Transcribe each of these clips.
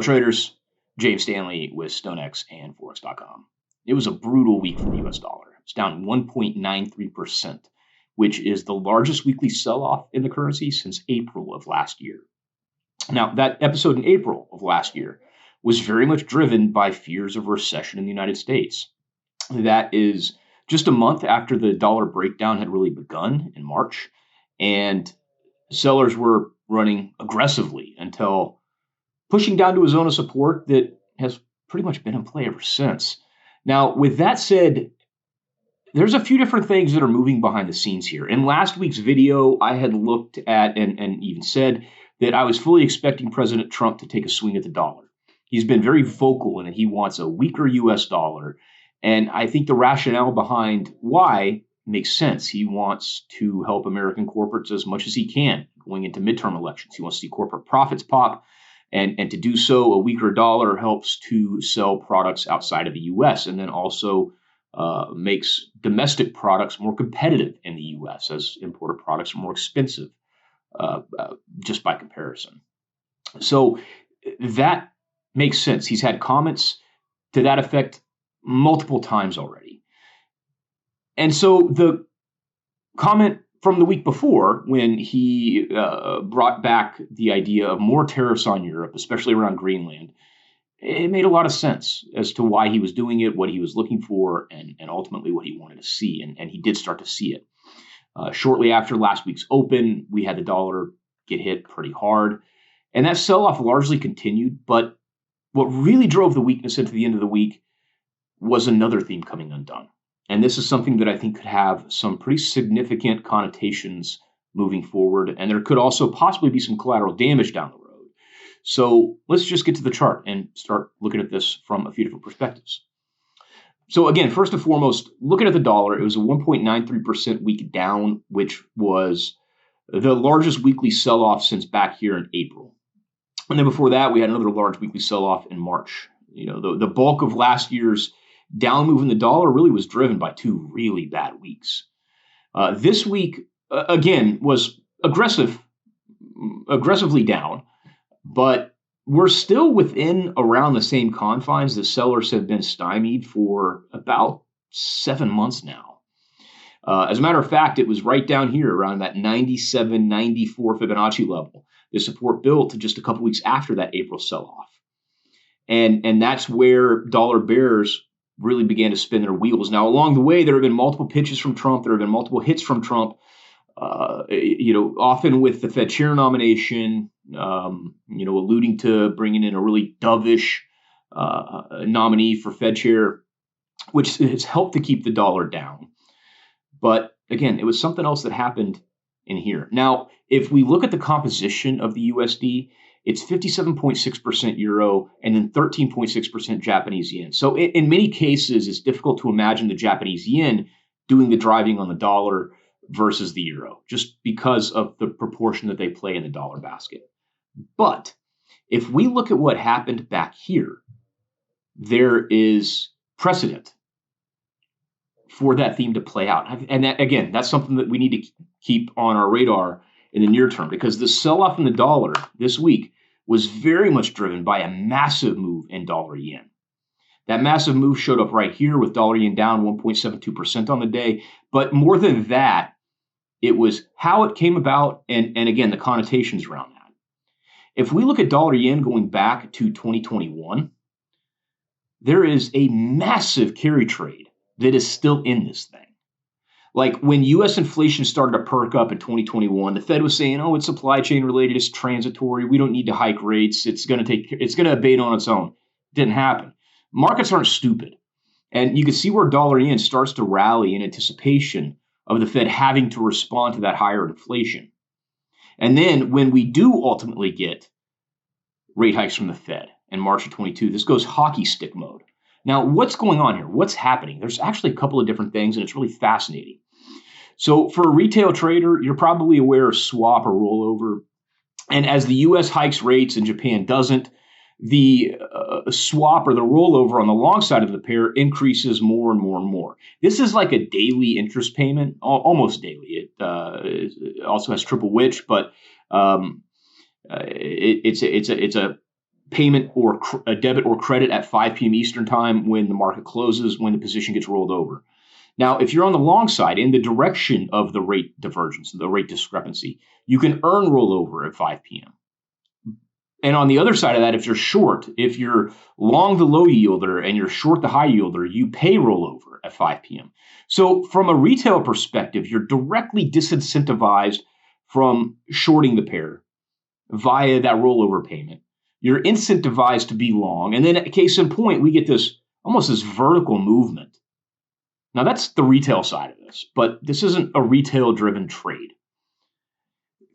Hello traders, James Stanley with StoneX and Forex.com. It was a brutal week for the US dollar. It's down 1.93%, which is the largest weekly sell-off in the currency since April of last year. Now, that episode in April of last year was very much driven by fears of recession in the United States. That is just a month after the dollar breakdown had really begun in March, and sellers were running aggressively until pushing down to a zone of support that has pretty much been in play ever since. Now, with that said, there's a few different things that are moving behind the scenes here. In last week's video, I had looked at and even said that I was fully expecting President Trump to take a swing at the dollar. He's been very vocal in that he wants a weaker US dollar. And I think the rationale behind why makes sense. He wants to help American corporates as much as he can going into midterm elections. He wants to see corporate profits pop. And to do so, a weaker dollar helps to sell products outside of the U.S. and then also makes domestic products more competitive in the U.S. as imported products are more expensive just by comparison. So that makes sense. He's had comments to that effect multiple times already. And so the comment from the week before, when he brought back the idea of more tariffs on Europe, especially around Greenland, it made a lot of sense as to why he was doing it, what he was looking for, and ultimately what he wanted to see. And he did start to see it. Shortly after last week's open, we had the dollar get hit pretty hard. And that sell-off largely continued. But what really drove the weakness into the end of the week was another theme coming undone. And this is something that I think could have some pretty significant connotations moving forward. And there could also possibly be some collateral damage down the road. So let's just get to the chart and start looking at this from a few different perspectives. So again, first and foremost, looking at the dollar, it was a 1.93% week down, which was the largest weekly sell-off since back here in April. And then before that, we had another large weekly sell-off in March. You know, the bulk of last year's down move in the dollar really was driven by two really bad weeks. This week, again, was aggressively down, but we're still within around the same confines. The sellers have been stymied for about 7 months now. As a matter of fact, it was right down here around that 97, 94 Fibonacci level. The support built just a couple weeks after that April sell-off. And that's where dollar bears really began to spin their wheels. Now, along the way, there have been multiple pitches from Trump. There have been multiple hits from Trump, often with the Fed chair nomination, alluding to bringing in a really dovish nominee for Fed chair, which has helped to keep the dollar down. But again, it was something else that happened in here. Now, if we look at the composition of the USD, it's 57.6% euro and then 13.6% Japanese yen. So in many cases, it's difficult to imagine the Japanese yen doing the driving on the dollar versus the euro, just because of the proportion that they play in the dollar basket. But if we look at what happened back here, there is precedent for that theme to play out. And that, again, that's something that we need to keep on our radar in the near term, because the sell-off in the dollar this week was very much driven by a massive move in dollar yen. That massive move showed up right here with dollar yen down 1.72% on the day. But more than that, it was how it came about and again, the connotations around that. If we look at dollar yen going back to 2021, there is a massive carry trade that is still in this thing. Like when U.S. inflation started to perk up in 2021, the Fed was saying, "Oh, it's supply chain related, it's transitory. We don't need to hike rates. It's going to abate on its own." Didn't happen. Markets aren't stupid, and you can see where dollar yen starts to rally in anticipation of the Fed having to respond to that higher inflation. And then when we do ultimately get rate hikes from the Fed in March of 22, this goes hockey stick mode. Now, what's going on here? What's happening? There's actually a couple of different things, and it's really fascinating. So for a retail trader, you're probably aware of swap or rollover. And as the U.S. hikes rates and Japan doesn't, the swap or the rollover on the long side of the pair increases more and more and more. This is like a daily interest payment, almost daily. It also has triple witch, but it's a payment or a debit or credit at 5 p.m. Eastern time when the market closes, when the position gets rolled over. Now, if you're on the long side in the direction of the rate divergence, the rate discrepancy, you can earn rollover at 5 p.m. And on the other side of that, if you're short, if you're long the low yielder and you're short the high yielder, you pay rollover at 5 p.m. So from a retail perspective, you're directly disincentivized from shorting the pair via that rollover payment. You're incentivized to be long. And then case in point, we get this almost this vertical movement. Now that's the retail side of this, but this isn't a retail driven trade.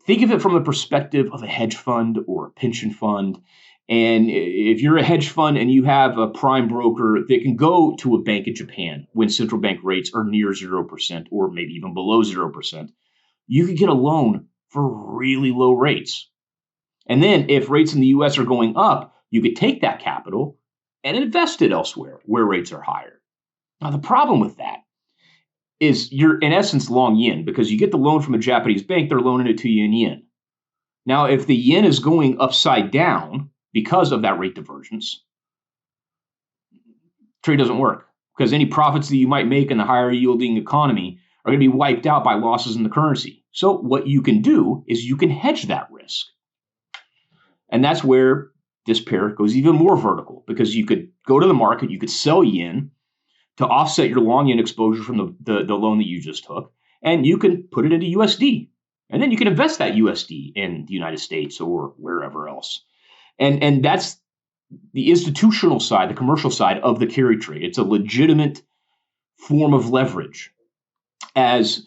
Think of it from the perspective of a hedge fund or a pension fund. And if you're a hedge fund and you have a prime broker that can go to a bank in Japan when central bank rates are near 0% or maybe even below 0%, you could get a loan for really low rates. And then if rates in the US are going up, you could take that capital and invest it elsewhere where rates are higher. Now, the problem with that is you're in essence long yen because you get the loan from a Japanese bank, they're loaning it to you in yen. Now, if the yen is going upside down because of that rate divergence, trade doesn't work because any profits that you might make in the higher yielding economy are going to be wiped out by losses in the currency. So what you can do is you can hedge that risk. And that's where this pair goes even more vertical because you could go to the market, you could sell yen to offset your long yen exposure from the loan that you just took, and you can put it into USD. And then you can invest that USD in the United States or wherever else. And that's the institutional side, the commercial side of the carry trade. It's a legitimate form of leverage as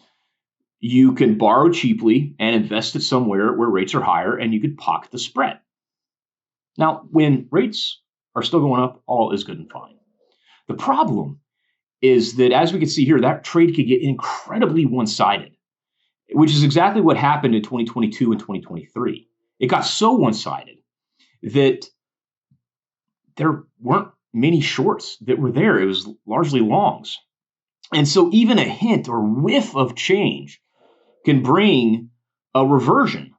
you can borrow cheaply and invest it somewhere where rates are higher and you could pocket the spread. Now, when rates are still going up, all is good and fine. The problem is that, as we can see here, that trade could get incredibly one-sided, which is exactly what happened in 2022 and 2023. It got so one-sided that there weren't many shorts that were there. It was largely longs. And so even a hint or whiff of change can bring a reversion.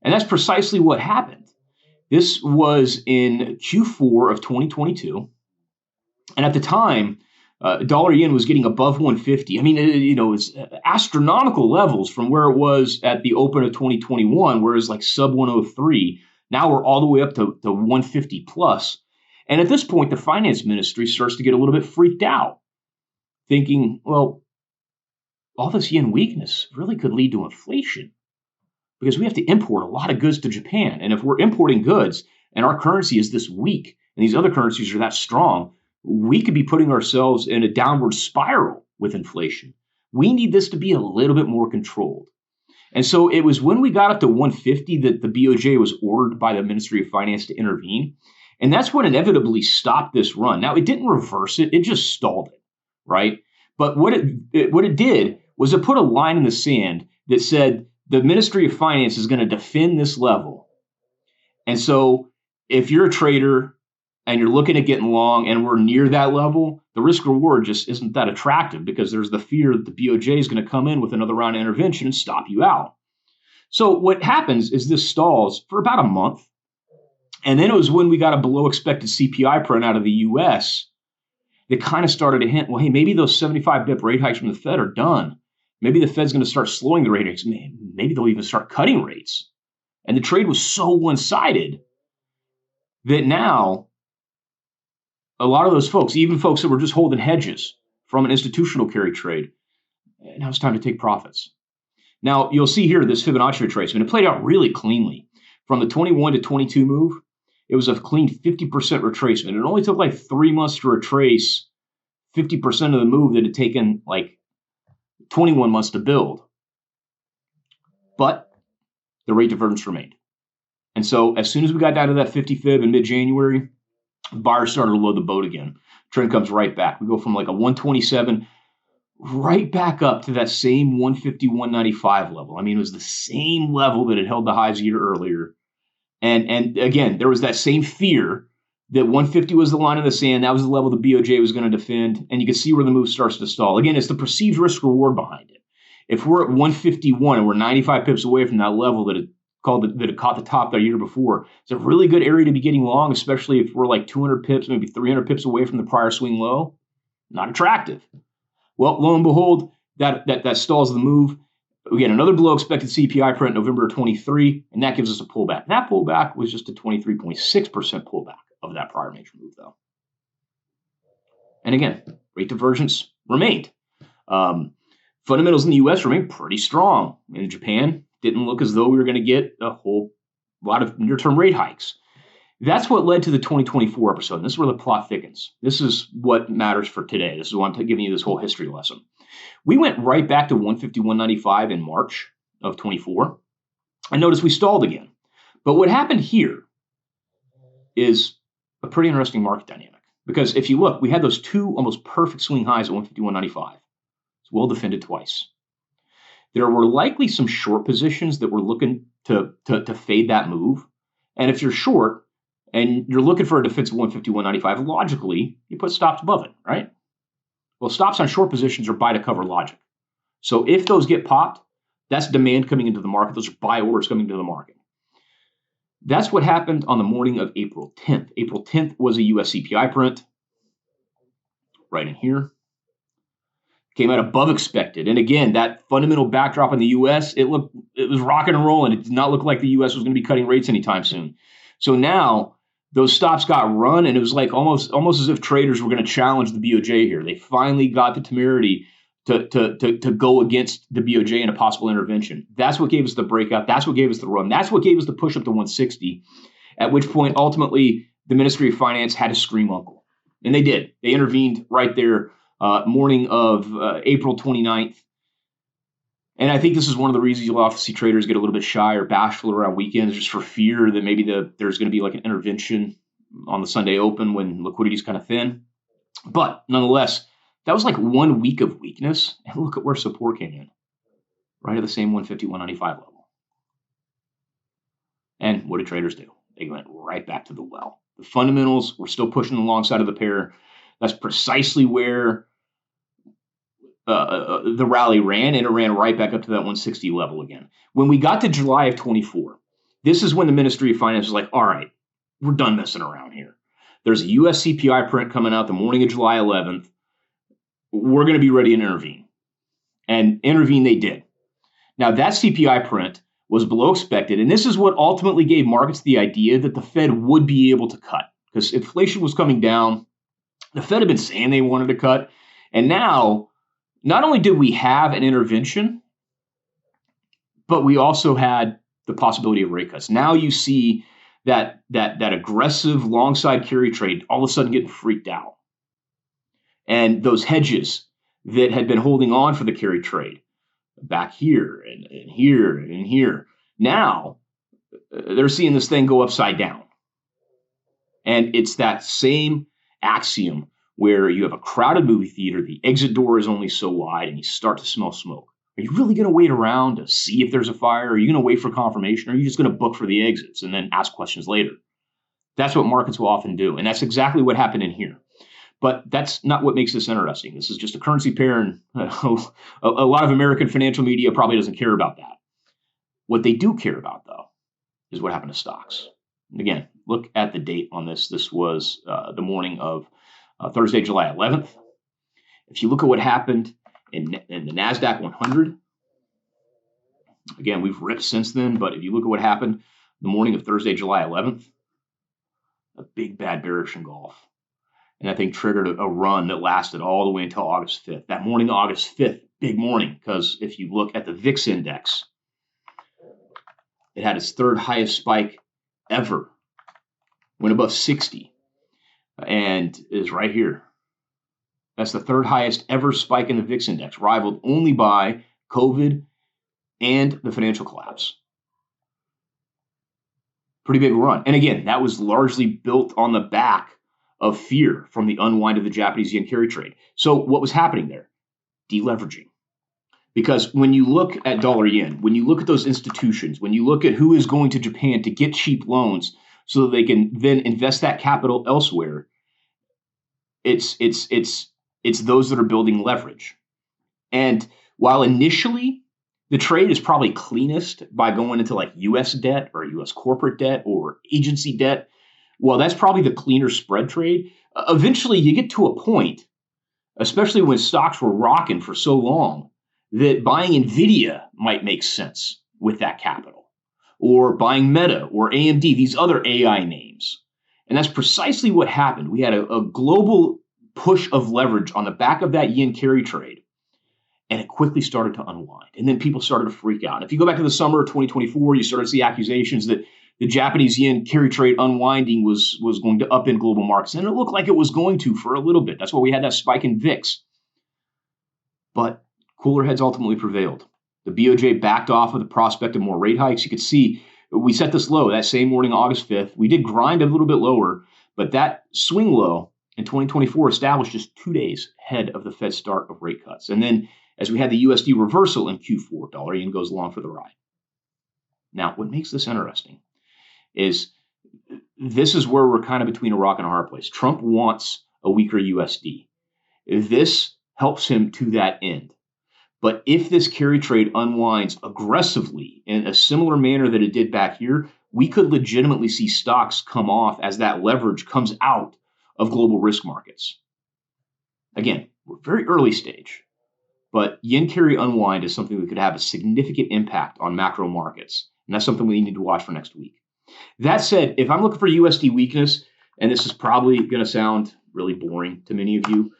And that's precisely what happened. This was in Q4 of 2022. And at the time, dollar yen was getting above 150. I mean, it's astronomical levels from where it was at the open of 2021, where it was like sub 103. Now we're all the way up to 150 plus. And at this point, the finance ministry starts to get a little bit freaked out, thinking, well, all this yen weakness really could lead to inflation because we have to import a lot of goods to Japan. And if we're importing goods and our currency is this weak and these other currencies are that strong, we could be putting ourselves in a downward spiral with inflation. We need this to be a little bit more controlled. And so it was when we got up to 150 that the BOJ was ordered by the Ministry of Finance to intervene. And that's what inevitably stopped this run. Now, it didn't reverse it. It just stalled it, right? But what it did was it put a line in the sand that said the Ministry of Finance is going to defend this level. And so if you're a trader and you're looking at getting long and we're near that level, the risk reward just isn't that attractive because there's the fear that the BOJ is going to come in with another round of intervention and stop you out. So what happens is this stalls for about a month. And then it was when we got a below expected CPI print out of the US that kind of started to hint, well, hey, maybe those 75 BIP rate hikes from the Fed are done. Maybe the Fed's going to start slowing the rate hikes. Maybe they'll even start cutting rates. And the trade was so one-sided that now a lot of those folks, even folks that were just holding hedges from an institutional carry trade, now it's time to take profits. Now, you'll see here this Fibonacci retracement. It played out really cleanly. From the 21 to 22 move, it was a clean 50% retracement. It only took like 3 months to retrace 50% of the move that had taken like 21 months to build. But the rate divergence remained. And so as soon as we got down to that 50 fib in mid-January, buyers started to load the boat again. Trend comes right back. We go from like a 127 right back up to that same 150, 195 level. I mean, it was the same level that had held the highs a year earlier. And again, there was that same fear that 150 was the line in the sand. That was the level the BOJ was going to defend. And you can see where the move starts to stall. Again, it's the perceived risk reward behind it. If we're at 151 and we're 95 pips away from that level that that it caught the top the year before. It's a really good area to be getting long, especially if we're like 200 pips, maybe 300 pips away from the prior swing low. Not attractive. Well, lo and behold, that stalls the move. We get another below expected CPI print November 23, and that gives us a pullback. That pullback was just a 23.6% pullback of that prior major move, though. And again, rate divergence remained. Fundamentals in the U.S. remain pretty strong. In Japan, didn't look as though we were going to get a whole lot of near-term rate hikes. That's what led to the 2024 episode. And this is where the plot thickens. This is what matters for today. This is why I'm giving you this whole history lesson. We went right back to 151.95 in March of 24. And notice we stalled again. But what happened here is a pretty interesting market dynamic. Because if you look, we had those two almost perfect swing highs at 151.95. It's well defended twice. There were likely some short positions that were looking to fade that move. And if you're short and you're looking for a defensive 151.95, logically, you put stops above it, right? Well, stops on short positions are buy to cover logic. So if those get popped, that's demand coming into the market. Those are buy orders coming into the market. That's what happened on the morning of April 10th. April 10th was a US CPI print right in here. Came out above expected. And again, that fundamental backdrop in the US, it was rocking and rolling. It did not look like the US was going to be cutting rates anytime soon. So now those stops got run, and it was like almost as if traders were going to challenge the BOJ here. They finally got the temerity to go against the BOJ in a possible intervention. That's what gave us the breakout. That's what gave us the run. That's what gave us the push up to 160, at which point ultimately the Ministry of Finance had to scream uncle. And they did. They intervened right there morning of April 29th. And I think this is one of the reasons you'll often see traders get a little bit shy or bashful around weekends, just for fear that maybe there's going to be like an intervention on the Sunday open when liquidity is kind of thin. But nonetheless, that was like 1 week of weakness. And look at where support came in, right at the same 151.95 level. And what did traders do? They went right back to the well. The fundamentals were still pushing alongside of the pair. That's precisely where the rally ran, and it ran right back up to that 160 level again. When we got to July of 24, this is when the Ministry of Finance was like, all right, we're done messing around here. There's a US CPI print coming out the morning of July 11th. We're going to be ready to intervene. And intervene they did. Now, that CPI print was below expected, and this is what ultimately gave markets the idea that the Fed would be able to cut, because inflation was coming down. The Fed had been saying they wanted to cut, and now not only did we have an intervention, but we also had the possibility of rate cuts. Now you see that aggressive long side carry trade all of a sudden getting freaked out. And those hedges that had been holding on for the carry trade back here and here and here, now they're seeing this thing go upside down. And it's that same axiom where you have a crowded movie theater, the exit door is only so wide, and you start to smell smoke. Are you really going to wait around to see if there's a fire? Are you going to wait for confirmation? Or are you just going to book for the exits and then ask questions later? That's what markets will often do. And that's exactly what happened in here. But that's not what makes this interesting. This is just a currency pair, and a lot of American financial media probably doesn't care about that. What they do care about, though, is what happened to stocks. And again, look at the date on this. This was the morning of Thursday, July 11th. If you look at what happened in the NASDAQ 100, again, we've ripped since then, but if you look at what happened the morning of Thursday, July 11th, a big bad bearish engulf. And I think triggered a run that lasted all the way until August 5th. That morning, August 5th, big morning, because if you look at the VIX index, it had its third highest spike ever, went above 60. And is right here. That's the third highest ever spike in the VIX index, rivaled only by COVID and the financial collapse. Pretty big run. And again, that was largely built on the back of fear from the unwind of the Japanese yen carry trade. So what was happening there? Deleveraging. Because when you look at dollar yen, when you look at those institutions, when you look at who is going to Japan to get cheap loans so that they can then invest that capital elsewhere, it's those that are building leverage. And while initially The trade is probably cleanest by going into like US debt or US corporate debt or agency debt. Well, that's probably the cleaner spread trade. Eventually, you get to a point, especially when stocks were rocking for so long, that buying Nvidia might make sense with that capital, or buying Meta or AMD, these other AI names. And that's precisely what happened. We had a global push of leverage on the back of that yen carry trade, and it quickly started to unwind. And then people started to freak out. And if you go back to the summer of 2024, you started to see accusations that the Japanese yen carry trade unwinding was going to upend global markets. And it looked like it was going to for a little bit. That's why we had that spike in VIX. But cooler heads ultimately prevailed. The BOJ backed off of the prospect of more rate hikes. You could see we set this low that same morning, August 5th. We did grind a little bit lower, but that swing low in 2024 established just 2 days ahead of the Fed's start of rate cuts. And then as we had the USD reversal in Q4, dollar yen goes along for the ride. Now, what makes this interesting is this is where we're kind of between a rock and a hard place. Trump wants a weaker USD. This helps him to that end. But if this carry trade unwinds aggressively in a similar manner that it did back here, we could legitimately see stocks come off as that leverage comes out of global risk markets. Again, we're very early stage, but yen carry unwind is something that could have a significant impact on macro markets. And that's something we need to watch for next week. That said, if I'm looking for USD weakness, and this is probably going to sound really boring to many of you,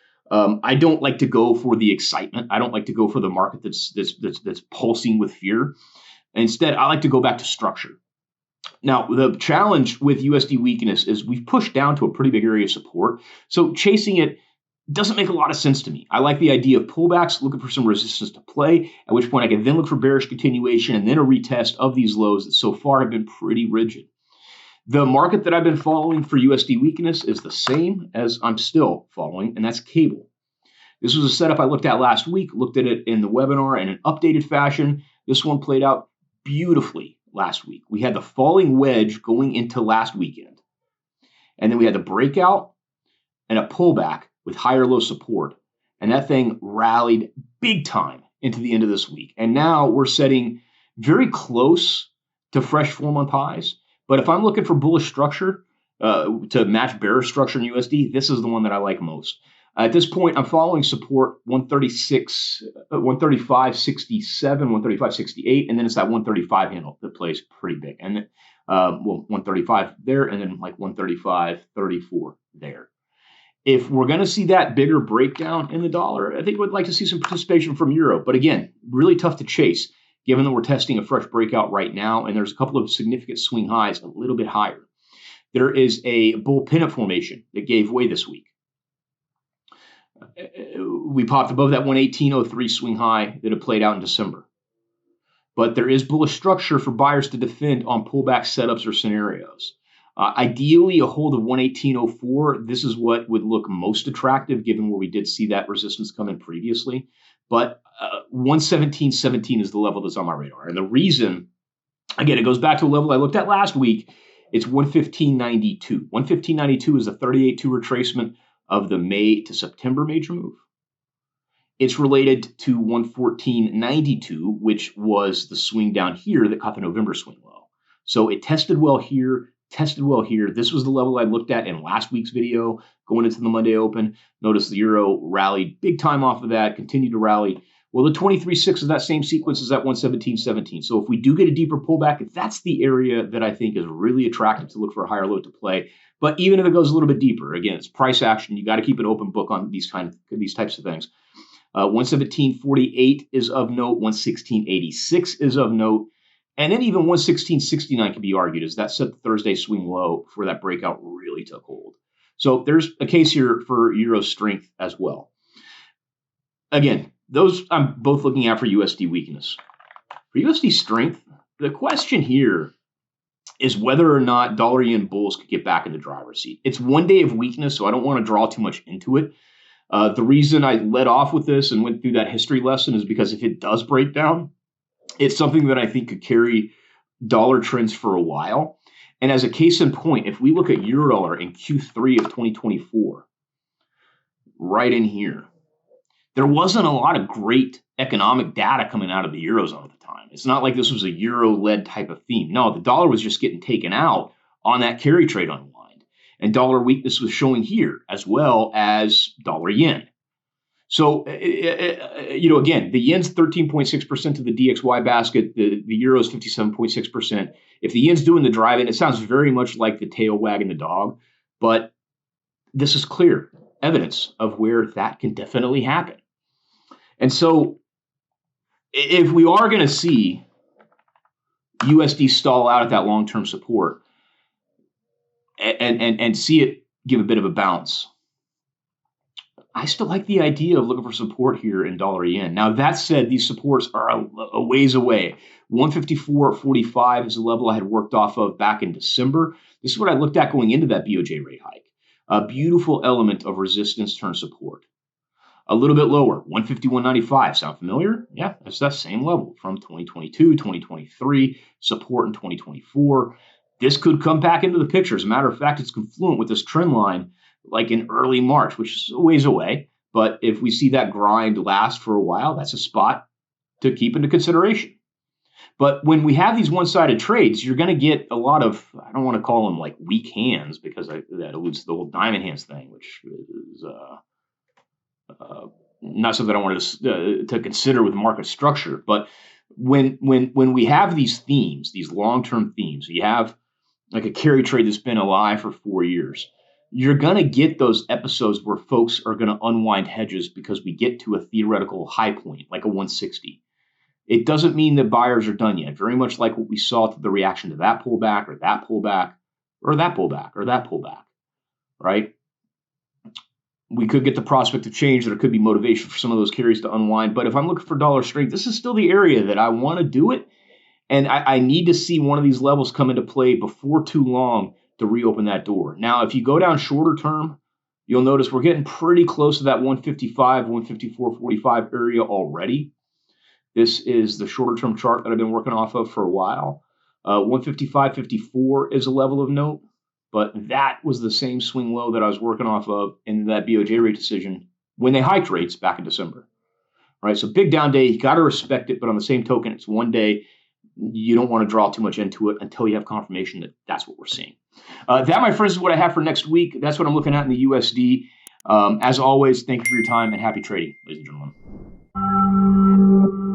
I don't like to go for the excitement. I don't like to go for the market that's pulsing with fear. Instead, I like to go back to structure. Now, the challenge with USD weakness is we've pushed down to a pretty big area of support. So chasing it doesn't make a lot of sense to me. I like the idea of pullbacks, looking for some resistance to play, at which point I can then look for bearish continuation and then a retest of these lows that so far have been pretty rigid. The market that I've been following for USD weakness is the same as I'm still following, and that's cable. This was a setup I looked at last week, looked at it in the webinar in an updated fashion. This one played out beautifully last week. We had the falling wedge going into last weekend, and then we had the breakout and a pullback with higher low support, and that thing rallied big time into the end of this week. And now we're setting very close to fresh 4-month highs. But if I'm looking for bullish structure to match bearish structure in USD, this is the one that I like most. At this point, I'm following support 136, 135.67, 135.68, and then it's that 135 handle that plays pretty big. And 135 there, and then like 135.34 there. If we're going to see that bigger breakdown in the dollar, I think we'd like to see some participation from euro. But again, really tough to chase, given that we're testing a fresh breakout right now, and there's a couple of significant swing highs a little bit higher. There is a bull pin-up formation that gave way this week. We popped above that 118.03 swing high that had played out in December. But there is bullish structure for buyers to defend on pullback setups or scenarios. Ideally, a hold of 118.04, this is what would look most attractive given where we did see that resistance come in previously. But 117.17 is the level that's on my radar. And the reason, again, it goes back to a level I looked at last week. It's 115.92. 115.92 is a 38.2 retracement of the May to September major move. It's related to 114.92, which was the swing down here that caught the November swing low. So it tested well here, tested well here. This was the level I looked at in last week's video going into the Monday Open. Notice the euro rallied big time off of that, continued to rally. Well, the 23.6 is that same sequence as that 117.17. So if we do get a deeper pullback, that's the area that I think is really attractive to look for a higher low to play. But even if it goes a little bit deeper, again, it's price action. You got to keep an open book on these types of things. 117.48 is of note. 116.86 is of note. And then even 116.69 can be argued as that set the Thursday swing low before that breakout really took hold. So there's a case here for euro strength as well. Again, those I'm both looking at for USD weakness. For USD strength, the question here is whether or not dollar yen bulls could get back in the driver's seat. It's 1 day of weakness, so I don't want to draw too much into it. The reason I led off with this and went through that history lesson is because if it does break down, it's something that I think could carry dollar trends for a while. And as a case in point, if we look at euro dollar in Q3 of 2024, right in here, there wasn't a lot of great economic data coming out of the Eurozone at the time. It's not like this was a euro-led type of theme. No, the dollar was just getting taken out on that carry trade unwind. And dollar weakness was showing here, as well as dollar yen. So, again, the yen's 13.6% of the DXY basket. The euro is 57.6%. If the yen's doing the driving, it sounds very much like the tail wagging the dog. But this is clear evidence of where that can definitely happen. And so if we are going to see USD stall out at that long-term support and see it give a bit of a bounce, I still like the idea of looking for support here in dollar yen. Now, that said, these supports are a ways away. 154.45 is a level I had worked off of back in December. This is what I looked at going into that BOJ rate hike. A beautiful element of resistance turn support. A little bit lower, 151.95. Sound familiar? Yeah, that's that same level from 2022, 2023, support in 2024. This could come back into the picture. As a matter of fact, it's confluent with this trend line like in early March, which is a ways away. But if we see that grind last for a while, that's a spot to keep into consideration. But when we have these one-sided trades, you're going to get a lot of, I don't want to call them like weak hands because that alludes to the whole diamond hands thing, which is not something I wanted to consider with market structure. But when we have these themes, these long-term themes, you have like a carry trade that's been alive for 4 years, you're going to get those episodes where folks are going to unwind hedges because we get to a theoretical high point, like a 160. It doesn't mean that buyers are done yet. Very much like what we saw to the reaction to that pullback or that pullback or that pullback or that pullback, right? We could get the prospect of change. There could be motivation for some of those carries to unwind. But if I'm looking for dollar strength, this is still the area that I want to do it. And I need to see one of these levels come into play before too long to reopen that door. Now, if you go down shorter term, you'll notice we're getting pretty close to that 155, 154.45 area already. This is the shorter term chart that I've been working off of for a while. 155.54 is a level of note, but that was the same swing low that I was working off of in that BOJ rate decision when they hiked rates back in December. Right, so big down day, you got to respect it, but on the same token, it's one day. You don't want to draw too much into it until you have confirmation that that's what we're seeing. That, my friends, is what I have for next week. That's what I'm looking at in the USD. As always, thank you for your time and happy trading, ladies and gentlemen.